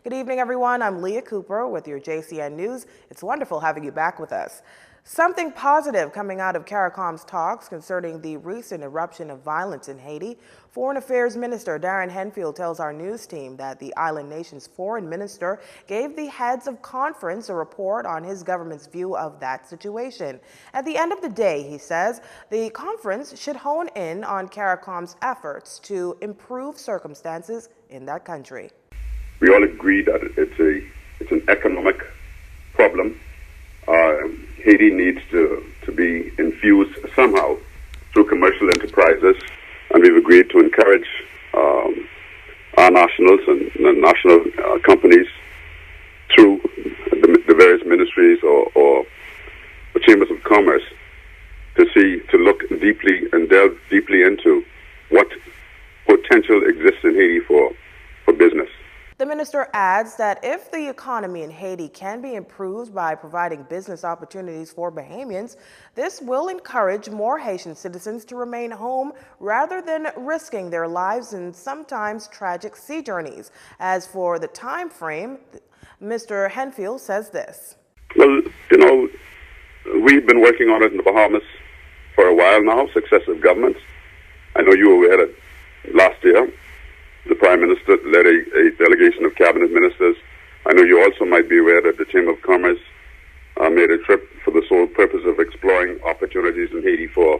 Good evening, everyone. I'm Leah Cooper with your JCN News. It's wonderful having you back with us. Something positive coming out of CARICOM's talks concerning the recent eruption of violence in Haiti. Foreign Affairs Minister Darren Henfield tells our news team that the island nation's foreign minister gave the heads of conference a report on his government's view of that situation. At the end of the day, he says, the conference should hone in on CARICOM's efforts to improve circumstances in that country. We all agree that it's an economic problem. Haiti needs to be infused somehow through commercial enterprises, and we've agreed to encourage our nationals and national companies through the various ministries or chambers of commerce to look deeply and delve deeply into what potential exists in Haiti for business. The minister adds that if the economy in Haiti can be improved by providing business opportunities for Bahamians, this will encourage more Haitian citizens to remain home rather than risking their lives in sometimes tragic sea journeys. As for the time frame, Mr. Henfield says this. Well, we've been working on it in the Bahamas for a while now, successive governments. I know you were aware that last year the Prime Minister led a delegation of cabinet ministers. I know you also might be aware that the Chamber of Commerce made a trip for the sole purpose of exploring opportunities in Haiti for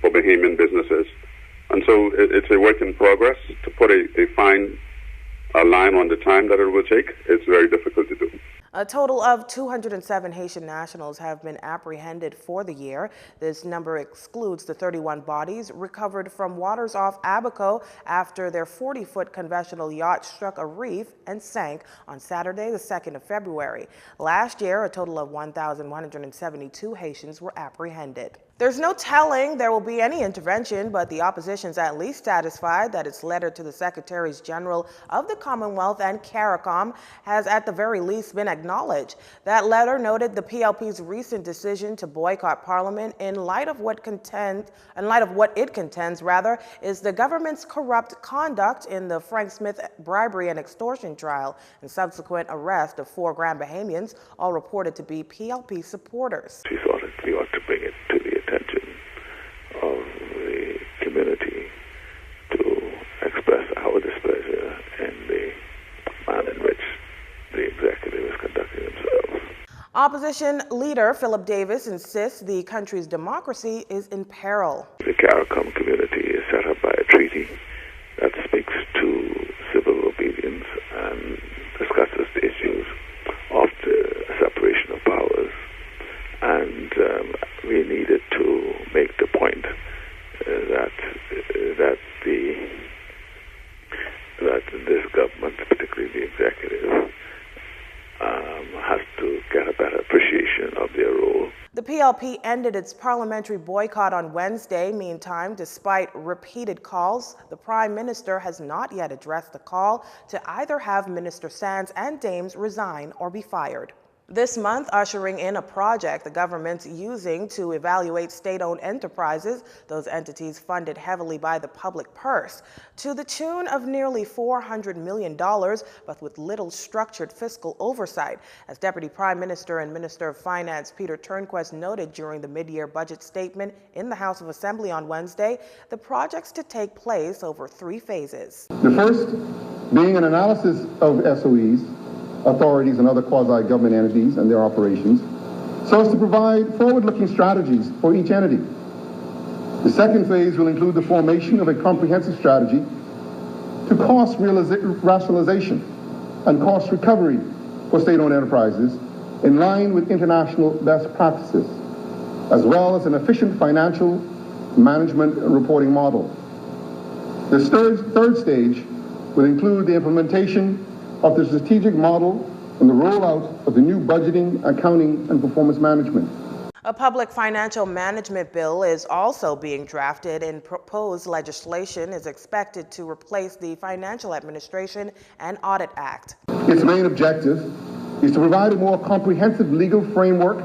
Bahamian businesses. And so it's a work in progress. To put a fine line on the time that it will take, it's very difficult to do. A total of 207 Haitian nationals have been apprehended for the year. This number excludes the 31 bodies recovered from waters off Abaco after their 40-foot conventional yacht struck a reef and sank on Saturday, the 2nd of February. Last year, a total of 1,172 Haitians were apprehended. There's no telling there will be any intervention, but the opposition's at least satisfied that its letter to the Secretaries General of the Commonwealth and CARICOM has at the very least been acknowledged. That letter noted the PLP's recent decision to boycott Parliament in light of what it contends is the government's corrupt conduct in the Frank Smith bribery and extortion trial and subsequent arrest of 4 Grand Bahamians, all reported to be PLP supporters. She thought we ought to bring it to the attention of the community to express our displeasure in the manner in which the executive is conducting themselves. Opposition leader Philip Davis insists the country's democracy is in peril. The CARICOM community is set up by a treaty that speaks to civil obedience and discusses the issues of the separation of powers. And we needed to make the point that this government, particularly the executive, has to get a better appreciation of their role. The PLP ended its parliamentary boycott on Wednesday. Meantime, despite repeated calls, the Prime Minister has not yet addressed the call to either have Minister Sands and Dames resign or be fired. This month, ushering in a project the government's using to evaluate state-owned enterprises, those entities funded heavily by the public purse, to the tune of nearly $400 million, but with little structured fiscal oversight. As Deputy Prime Minister and Minister of Finance Peter Turnquest noted during the mid-year budget statement in the House of Assembly on Wednesday, the project's to take place over 3 phases. The first being an analysis of SOEs, authorities and other quasi-government entities and their operations, so as to provide forward-looking strategies for each entity. The second phase will include the formation of a comprehensive strategy to cost rationalization and cost recovery for state-owned enterprises in line with international best practices, as well as an efficient financial management and reporting model. The third stage will include the implementation of the strategic model and the rollout of the new budgeting, accounting, and performance management. A public financial management bill is also being drafted, and proposed legislation is expected to replace the Financial Administration and Audit Act. Its main objective is to provide a more comprehensive legal framework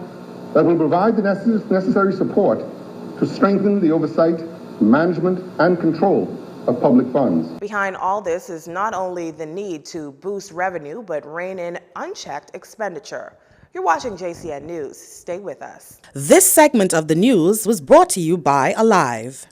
that will provide the necessary support to strengthen the oversight, management, and control of public funds. Behind all this is not only the need to boost revenue, but rein in unchecked expenditure. You're watching JCN News. Stay with us. This segment of the news was brought to you by Alive.